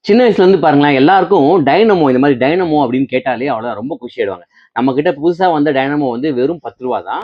சின்ன வயசுலேருந்து பாருங்களேன், எல்லாருக்கும் டைனமோ இந்த மாதிரி டைனமோ அப்படின்னு கேட்டாலே அவ்வளோ ரொம்ப குஷி ஆயிடுவாங்க. நம்ம கிட்ட புதுசா வந்த டைனமோ வந்து வெறும் ரூ. 10 தான்.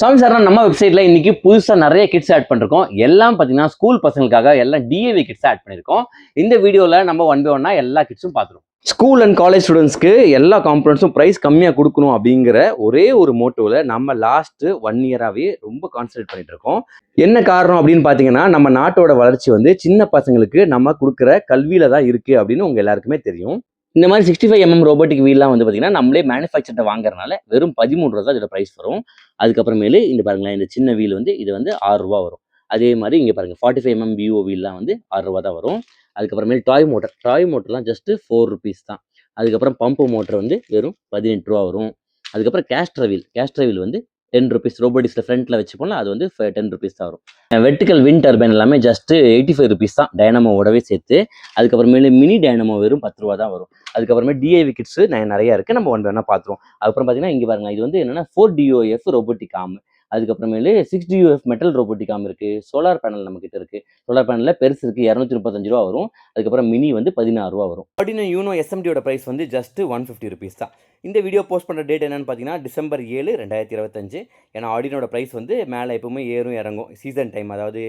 சாமி சார், நம்ம வெப்சைட்ல இன்னைக்கு புதுசா நிறைய கிட்ஸ் ஆட் பண்ணிருக்கோம். எல்லாம் பார்த்தீங்கன்னா ஸ்கூல் பசங்களுக்காக எல்லாம் டிஏவி கிட்ஸ் ஆட் பண்ணிருக்கோம். இந்த வீடியோல நம்ம ஒன் பை ஒன்னா எல்லா கிட்ஸும் பார்த்துருவோம். ஸ்கூல் அண்ட் காலேஜ் ஸ்டூடெண்ட்ஸ்க்கு எல்லா காம்பனன்ட்ஸும் ப்ரைஸ் கம்மியாக கொடுக்கணும் அப்படிங்கிற ஒரே ஒரு மோட்டோவில் நம்ம லாஸ்ட் 1 இயராகவே ரொம்ப கான்சன்ட்ரேட் பண்ணிட்டு இருக்கோம். என்ன காரணம் அப்படின்னு பார்த்தீங்கன்னா, நம்ம நாட்டோட வளர்ச்சி வந்து சின்ன பசங்களுக்கு நம்ம கொடுக்குற கல்வியில தான் இருக்கு அப்படின்னு உங்க எல்லாருக்குமே தெரியும். இந்த மாதிரி 65mm ரோபோட்டிக் வீல்லாம் வந்து பார்த்தீங்கன்னா நம்மளே மேனுஃபேக்சர்ட்ட வாங்குறதுனால வெறும் 13 ரூபா தான் இதோட ப்ரைஸ் வரும். அதுக்கப்புறமேலு இந்த பாருங்களேன், இந்த சின்ன வீல் வந்து இது வந்து 6 ரூபா வரும். அதே மாதிரி இங்கே பாருங்க 45mm விவோ வீல்லாம் வந்து 6 ரூபா தான் வரும். அதுக்கப்புறமேல் டாய் மோட்டர்லாம் ஜஸ்ட் 4 ருபீஸ் தான். அதுக்கப்புறம் பம்பு மோட்டர் வந்து வெறும் 18 ரூபா வரும். அதுக்கப்புறம் கேஸ்ட்ரா வீல் வந்து 10 ருபீஸ். ரோபோட்டிக்ஸில் ஃப்ரண்ட்டில் வச்சுப்போம்ல, அது வந்து 10 ருபீஸ் தான் வரும். வெர்டிக்கல் விண்ட் டர்பைன் எல்லாமே ஜஸ்ட் 85 ருபீஸ் தான், டைனமோவோடவே சேர்த்து. அதுக்கப்புறமேலு மினி டைனமோ வெறும் 10 ரூபா தான் வரும். அதுக்கப்புறமே டிஐவி கிட்ஸ் நிறைய இருக்குது, நம்ம ஒன்று வேணால் பார்த்துருவோம். அதுக்கப்புறம் பார்த்தீங்கன்னா இங்கே பாருங்க, இது வந்து என்னென்னா 4DOF ரோபோட்டிக் ஆர்ம். அதுக்கப்புறமேலு 6DOF மெட்டல் ரோபோட்டிக் ஆர்ம் இருக்குது. சோலார் பேனல் நம்மக்கிட்ட இருக்குது. சோலார் பேனலில் பெருசு இருக்குது, 235 ரூபா வரும். அதுக்கப்புறம் மினி வந்து 16 ரூபா வரும். ஆர்டினோ யூனோ SMDயோட ப்ரைஸ் வந்து ஜஸ்ட் 150 ருபீஸ் தான். இந்த வீடியோ போஸ்ட் பண்ணுற டேட் என்னன்னு பார்த்தீங்கன்னா டிசம்பர் 7, 2025. ஏன்னா ஆர்டினோட ப்ரைஸ் வந்து மேலே எப்பவுமே ஏறும் இறங்கும். சீசன் டைம், அதாவது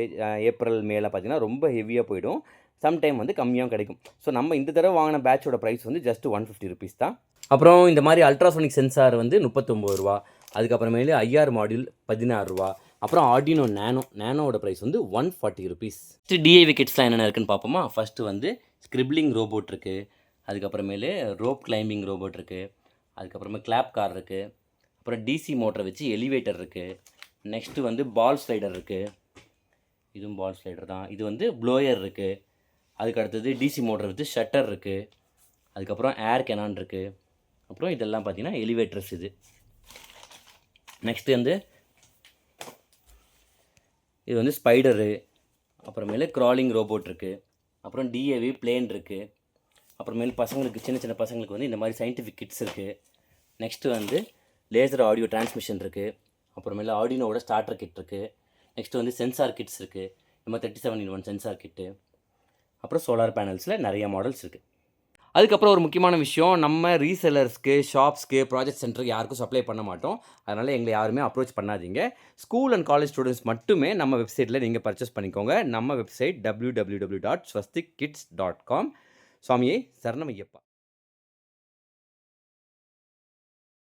ஏப்ரல் மேல பார்த்தீங்கன்னா ரொம்ப ஹெவியாக போயிடும். சம்டைம் வந்து கம்மியாகவும் கிடைக்கும். ஸோ நம்ம இந்த தடவை வாங்கின பேட்சோட ப்ரைஸ் வந்து ஜஸ்ட் 150 ருபீஸ் தான். அப்புறம் இந்த மாதிரி அல்ட்ராசோனிக் சென்சார் வந்து 39 ரூபா. அதுக்கப்புறமேலு IR மாடியூல் 16 ரூபா. அப்புறம் ஆர்டினோ நேனோட ப்ரைஸ் வந்து 140 ருபீஸ். டிஐவி கிட்ஸ்லாம் என்னென்ன இருக்குன்னு பார்ப்போமா. ஃபஸ்ட்டு வந்து ஸ்கிரிப்லிங் ரோபோட் இருக்குது. அதுக்கப்புறமேலு ரோப் கிளைம்பிங் ரோபோட் இருக்குது. அதுக்கப்புறமா கிளாப் கார் இருக்குது. அப்புறம் டிசி மோட்டரை வச்சு எலிவேட்டர் இருக்குது. நெக்ஸ்ட்டு வந்து பால் ஸ்லைடர் இருக்குது. இதுவும் பால் ஸ்லைடர் தான். இது வந்து ப்ளோயர் இருக்குது. அதுக்கு அடுத்தது டிசி மோட்டர் வச்சு ஷட்டர் இருக்குது. அதுக்கப்புறம் ஏர் கெனான் இருக்குது. அப்புறம் இதெல்லாம் பார்த்தீங்கன்னா எலிவேட்டர்ஸ். இது நெக்ஸ்ட்டு வந்து இது வந்து ஸ்பைடரு. அப்புறமேலு க்ராலிங் ரோபோட் இருக்குது. அப்புறம் டிஏவி பிளேன் இருக்குது. அப்புறமேலு பசங்களுக்கு சின்ன பசங்களுக்கு வந்து இந்த மாதிரி சயின்டிஃபிக் கிட்ஸ் இருக்குது. நெக்ஸ்ட்டு வந்து லேசர் ஆடியோ டிரான்ஸ்மிஷன் இருக்குது. அப்புறமேலு ஆர்டினோவோட ஸ்டார்டர் கிட் இருக்குது. நெக்ஸ்ட்டு வந்து சென்சார் கிட்ஸ் இருக்குது. நம்ம 37-in-1 சென்சார் கிட்டு. அப்புறம் சோலார் பேனல்ஸில் நிறைய மாடல்ஸ் இருக்குது. அதுக்கப்புறம் ஒரு முக்கியமான விஷயம், நம்ம ரீசெல்லர்ஸ்க்கு, ஷாப்ஸ்க்கு, ப்ராஜெக்ட் சென்டருக்கு யாருக்கும் சப்ளை பண்ண மாட்டோம். அதனால் எங்களை யாருமே அப்ரோச் பண்ணாதீங்க. ஸ்கூல் அண்ட் காலேஜ் ஸ்டூடெண்ட்ஸ் மட்டுமே நம்ம வெப்சைட்டில் நீங்கள் பர்ச்சேஸ் பண்ணிக்கோங்க. நம்ம வெப்சைட் www.swastikkids.com. சுவாமியே சரணமையப்பா.